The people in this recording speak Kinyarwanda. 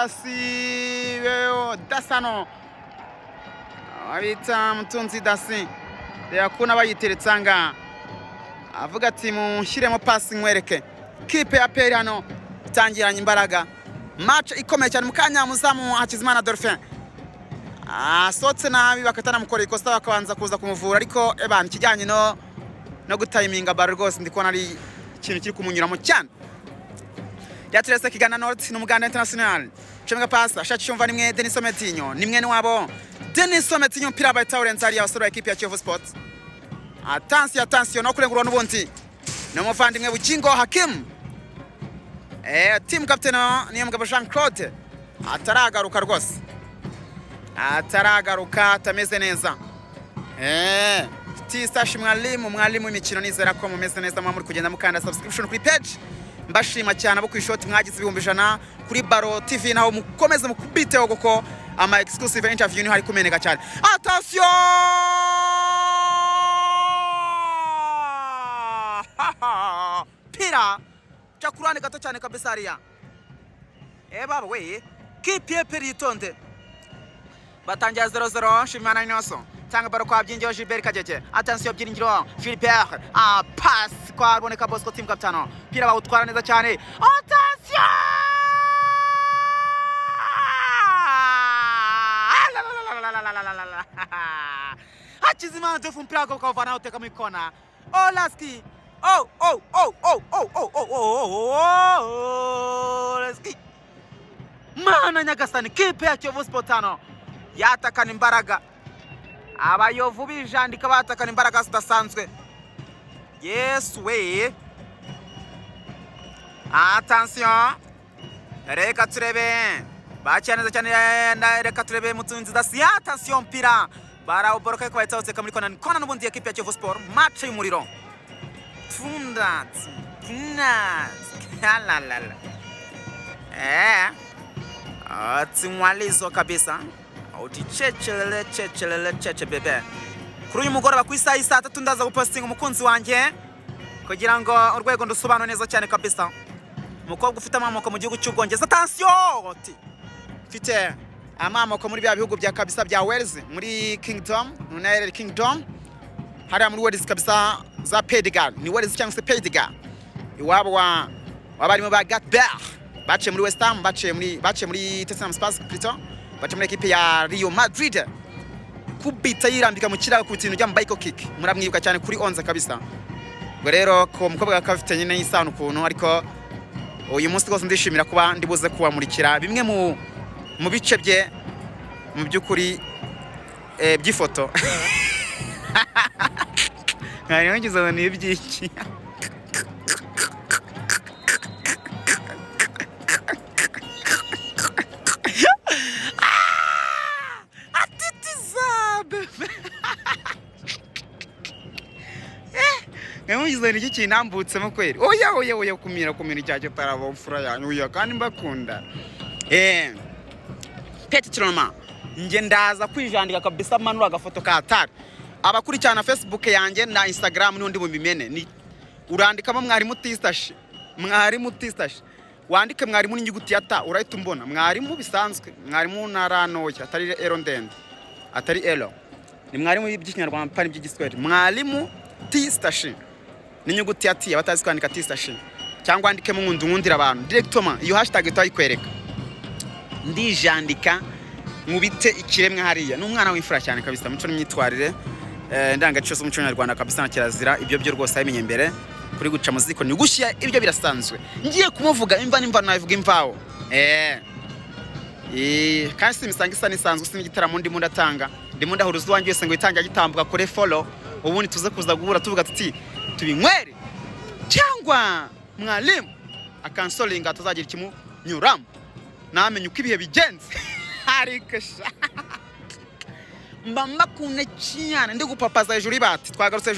pasi Dasano abita Mutunzi Dasi yakuna bayiteretse anga avuga ati mushyiremo pasi nkwereke kipe ya Peri hano itangiranye imbaraga match ikomeye cyane mukanya muzamu Hakizimana Dolphin asotse nabi bakatana mukora ikosa bakabanza kuza kumuvura ariko ebana kijyanye no gutiminga bar rwose ndikona ari ikintu kiri kumunyuramo cyane yaterese kigana North n'umuganda international chenga pasa shachumva nimwe Denis Metinho nimwe ni wabo Denis Metinho mpira by Taurenza ari abasore equipe ya Kiyovu Sports attention no kurengurwa n'ubundi no muvandimwe Bugingo Hakim team captain niyo mugabo Jean Claude ataragaruka rwose ataragaruka atameze neza Tistash mwalimu imikino nizera ko mumeze neza muri kugenda mukanda subscription kuri page mbashima cyane abo kwishoti mwagize 100 kuri Baro TV naho mukomeze mukubiteho kuko ama exclusive interview ni hari kumeneka cyane attention pira chakurane gato cyane kabisa ariya baba we kipe Peri itonde batangira 0-0 Shimana Inoso tanga baro kwa Byinjiro Gilbert Kagege attention Byiringiro Gilbert pass kwa Ruboneka Bosco team captain pira bawutwara neza cyane attention Hakizimana Dolphin mpira kwa Vanao teka mikona Olaski Olaski mana nyagasani kipe ya Kiyovu Sports hano yatakana imbaraga abayovu bijandika batakana imbaraga zidasanzwe yes we attention reka turebe bacyaneza cyane reka turebe Mutunzi Dasi attention mpira barawuboroka ko bayitse muri kona n'ubundi equipe ya Kiyovu Sports match y'umuriro tunda la ati mwalizo kabisa uti chechelele bebe kuri uyu mugoroba ku isaha 3 ndaza gupostinga umukunzi wanjye kugira ngo urwego ndusobanure neza cyane kabisa umukobwa ufite amamoko mu gihugu cy'Ubwongereza attention ati mfite amamoko muri bya bihugu bya kabisa bya Wales muri United Kingdom hari muri Wales kabisa za Pedigal ni Wales cyangwa se Pedigal iwabo wabarimo ba Gatberg bace muri West Ham bace muri Tottenham Spurs plutôt bace muri equipe ya Real Madrid kubita yirambika mu kirago ku bintu bya Michael Kick muramwibuka cyane kuri 11 kabisa ngo rero ko umukobwa akafite nyine isano ukuntu ariko uyu munsi rwose ndishimira kuba ndibuze kubamurikira bimwe mu bice bye mu byukuri by'ifoto nkari ngize ni ibyiki Ngize ni iki nambutse kweri oya kumira cyacyo tarabo mfura yanyu uya kandi mbakunda Peti Tronoma nge ndaza kwijandika kabisa manura agafoto ka atari abakurikirana Facebook yanjye na Instagram n'undi bumimene ni urandikamo mwarimu Tistash wandike mwarimu n'inyuguti ya ta urahita umbona mwarimu bisanzwe mwarimu naranoya atari ero ndende atari elo ni mwarimu y'iby'ikinyarwanda pani by'igiswahili mwarimu Tistash n'inyuguti ya ti abatazi kwandika Tistash cyangwa andikemo nkundira abantu directement iyo hashtag itayikwereka ndijandika mubite ikiremwe hariya n'umwana w'imfura cyane kabisa muco n'imyitwarire ndangagaciro z'umuco nyarwanda kabisa na kirazira ibyo byo rwose abimenye mbere kuri guca muziko ni gushya ibyo birasanzwe ngiye kumuvuga imva navuga imvaho kandi simisanga isa nisanzwe sinigitaramo ndimo ndatanga ndimo ndahuruza wanjye wese ngo itangira gitambuka kore follow ubundi tuze kuza guhura tuvuga tuti tubinywere cyangwa mwalimu akansolinga tuzagira ikimu nyuramo namenye uko ibihe bigenze ariko mba mbakune cyane ndi gupapaza hejuru ibati twagarutse